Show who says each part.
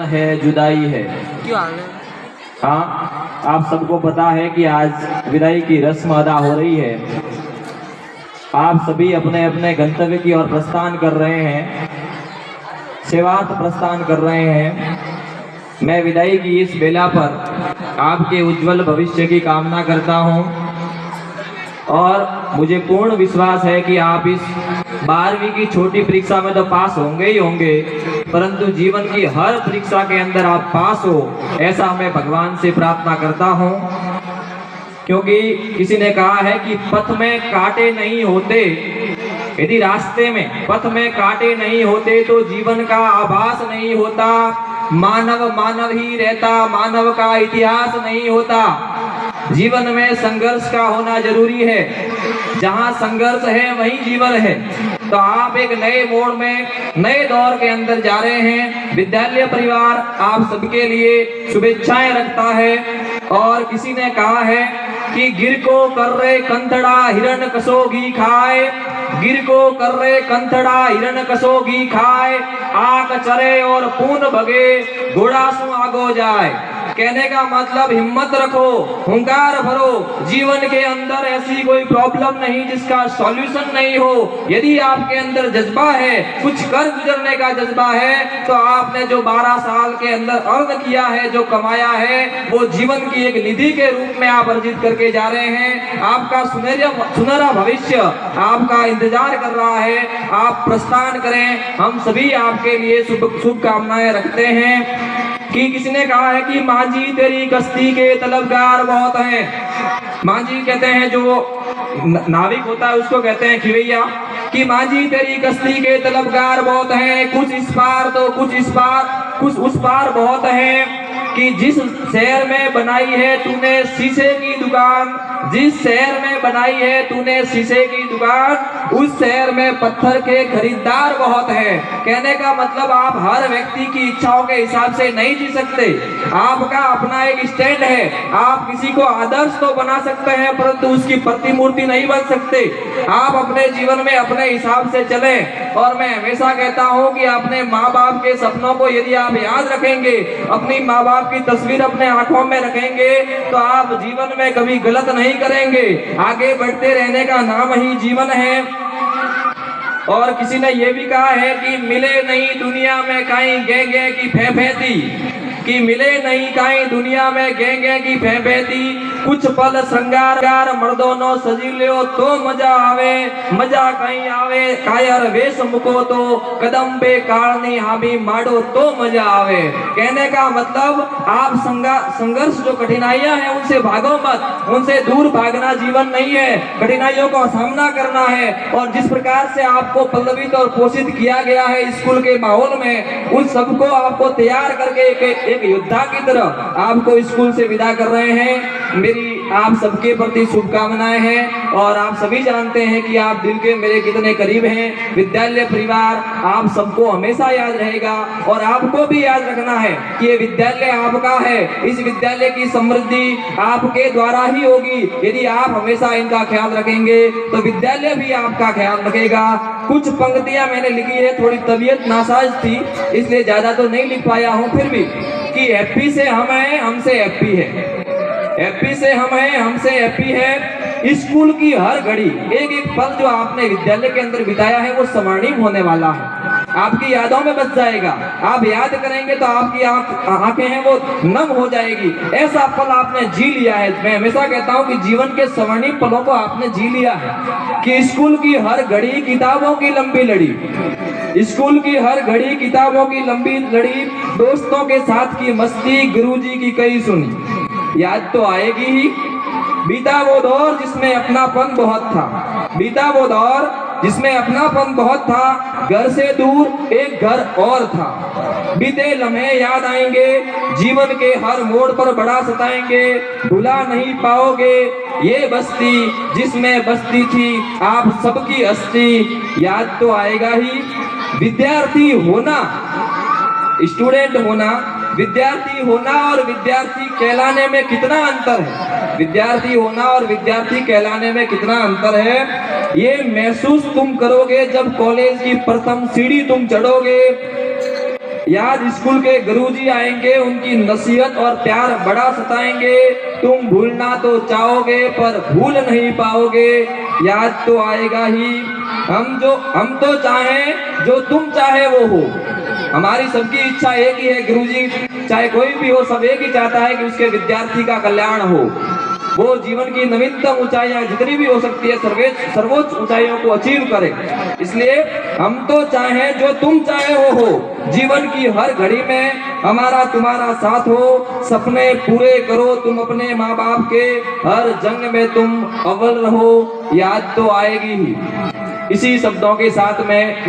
Speaker 1: है, जुदाई है।
Speaker 2: क्या हाल है?
Speaker 1: हाँ, आप सबको पता है कि आज विदाई की रस्म अदा हो रही है। आप सभी अपने अपने गंतव्य की ओर प्रस्थान कर रहे हैं, सेवार्थ प्रस्थान कर रहे हैं। मैं विदाई की इस बेला पर आपके उज्जवल भविष्य की कामना करता हूं और मुझे पूर्ण विश्वास है कि आप इस 12वीं की छोटी परीक्षा में तो पास होंगे ही होंगे, परंतु जीवन की हर परीक्षा के अंदर आप पास हो, ऐसा मैं भगवान से प्रार्थना करता हूं। क्योंकि किसी ने कहा है कि पथ में कांटे नहीं होते, यदि रास्ते में पथ में कांटे नहीं होते तो जीवन का आभास नहीं होता, मानव मानव ही रहता, मानव का इतिहास नहीं होता। जीवन में संघर्ष का होना जरूरी है, जहां संघर्ष है वहीं जीवन है। तो आप एक नए मोड़ में, नए दौर के अंदर जा रहे हैं। विद्यालय परिवार आप सबके लिए शुभेच्छाएं रखता है। और किसी ने कहा है कि गिर को कर रहे कंथड़ा हिरण कसोगी खाए, गिर को कर रहे कंथड़ा हिरण कसोगी खाए, आक चरे और पून भगे घोड़ा सु आगो जाए। कहने का मतलब हिम्मत रखो, हुंकार भरो। जीवन के अंदर ऐसी कोई प्रॉब्लम नहीं जिसका सॉल्यूशन नहीं हो। यदि आपके अंदर जज्बा है, कुछ कर गुजरने का जज्बा है, तो आपने जो 12 साल के अंदर अर्न किया है, जो कमाया है, वो जीवन की एक निधि के रूप में आप अर्जित करके जा रहे हैं। आपका सुनहरा भविष्य आपका इंतजार कर रहा है। आप प्रस्थान करें, हम सभी आपके लिए शुभकामनाएं रखते हैं। कि किसी ने कहा है कि मांझी तेरी कश्ती के तलबगार बहुत हैं। मांझी कहते हैं जो नाविक होता है उसको कहते हैं खिवैया, कि मांझी तेरी कश्ती के तलबगार बहुत हैं, कुछ इस पार तो कुछ इस पार कुछ उस पार बहुत हैं। कि जिस शहर में बनाई है तूने शीशे की दुकान, जिस शहर में बनाई है तूने शीशे की दुकान, उस शहर में पत्थर के खरीदार बहुत हैं। कहने का मतलब आप हर व्यक्ति की इच्छाओं के हिसाब से नहीं जी सकते। आपका अपना एक स्टैंड है। आप किसी को आदर्श तो बना सकते हैं, परंतु उसकी प्रतिमूर्ति नहीं बन सकते। आप अपने जीवन में अपने हिसाब से चलें। और मैं हमेशा कहता हूं कि अपने माँ बाप के सपनों को यदि आप याद रखेंगे, अपनी माँ बाप की तस्वीर अपने आंखों में रखेंगे, तो आप जीवन में कभी गलत नहीं करेंगे। आगे बढ़ते रहने का नाम ही जीवन है। और किसी ने यह भी कहा है कि मिले नहीं दुनिया में कहीं गेंगे की फेंफेती, कि मिले नहीं कहीं दुनिया में गेंगे की फेंफेती, कुछ पल श्रृंगार मर्दोनो सजी लियो तो मजा आवे, मजा कहीं आवे कायर वेश मुको तो कदम पे कालनी हामी माडो तो मजा आवे। कहने का मतलब आप संघर्ष जो कठिनाइयां हैं उनसे भागो मत, उनसे दूर भागना जीवन नहीं है। कठिनाइयों का सामना करना है। और जिस प्रकार से आपको पल्लवित और पोषित किया गया है स्कूल के माहौल में, उन सबको आपको तैयार करके एक योद्धा की तरह आपको स्कूल से विदा कर रहे हैं। मेरी आप सबके प्रति शुभकामनाएं हैं। और आप सभी जानते हैं कि आप दिल के मेरे कितने करीब हैं। विद्यालय परिवार आप सबको हमेशा याद रहेगा। और आपको भी याद रखना है कि ये विद्यालय आपका है। इस विद्यालय की समृद्धि आपके द्वारा ही होगी। यदि आप हमेशा इनका ख्याल रखेंगे तो विद्यालय भी आपका ख्याल रखेगा। कुछ पंक्तियां मैंने लिखी है, थोड़ी तबीयत नासाज थी इसलिए ज्यादा तो नहीं लिख पाया हूं, फिर भी कि हैप्पी से हम हैं, हमसे हैप्पी है, हैप्पी से हम हैं, हमसे हैप्पी है। स्कूल की हर घड़ी, एक एक पल जो आपने विद्यालय के अंदर बिताया है वो स्वर्णिम होने वाला है, आपकी यादों में बच जाएगा। आप याद करेंगे तो आपकी आंखें हैं वो नम हो जाएगी। ऐसा पल आपने जी लिया है। मैं हमेशा कहता हूं कि जीवन के स्वर्णिम पलों को आपने जी लिया है। कि स्कूल की हर घड़ी किताबों की लंबी लड़ी, स्कूल की हर घड़ी किताबों की लंबी लड़ी, दोस्तों के साथ की मस्ती, गुरुजी की कई सुनी, याद तो आएगी ही। बीता वो दौर जिसमें अपनापन बहुत था, बीता वो दौर जिसमें अपनापन बहुत था, घर से दूर एक घर और था। बीते लम्हे याद आएंगे, जीवन के हर मोड़ पर बड़ा सताएंगे, भुला नहीं पाओगे ये बस्ती जिसमें बस्ती थी आप सबकी हस्ती, याद तो आएगा ही। विद्यार्थी होना, स्टूडेंट होना, विद्यार्थी होना और विद्यार्थी कहलाने में कितना अंतर है, विद्यार्थी होना और विद्यार्थी कहलाने में कितना अंतर है, ये महसूस तुम करोगे जब कॉलेज की प्रथम सीढ़ी तुम चढ़ोगे। याद स्कूल के गुरुजी आएंगे, उनकी नसीहत और प्यार बड़ा सताएंगे। तुम भूलना तो चाहोगे पर भूल नहीं पाओगे, याद तो आएगा ही। हम तो चाहें जो तुम चाहे वो हो। हमारी सबकी इच्छा एक ही है गुरुजी, चाहे कोई भी हो, सब एक ही चाहता है कि उसके विद्यार्थी का कल्याण हो, वो जीवन की नवीनतम ऊंचाइयां जितनी भी हो सकती है सर्वोच्च ऊंचाइयों को अचीव करे। इसलिए हम तो चाहें जो तुम चाहे वो हो। जीवन की हर घड़ी में हमारा तुम्हारा साथ हो। सपने पूरे करो तुम अपने माँ बाप के, हर जंग में तुम अव्वल रहो, याद तो आएगी ही। इसी शब्दों के साथ मैं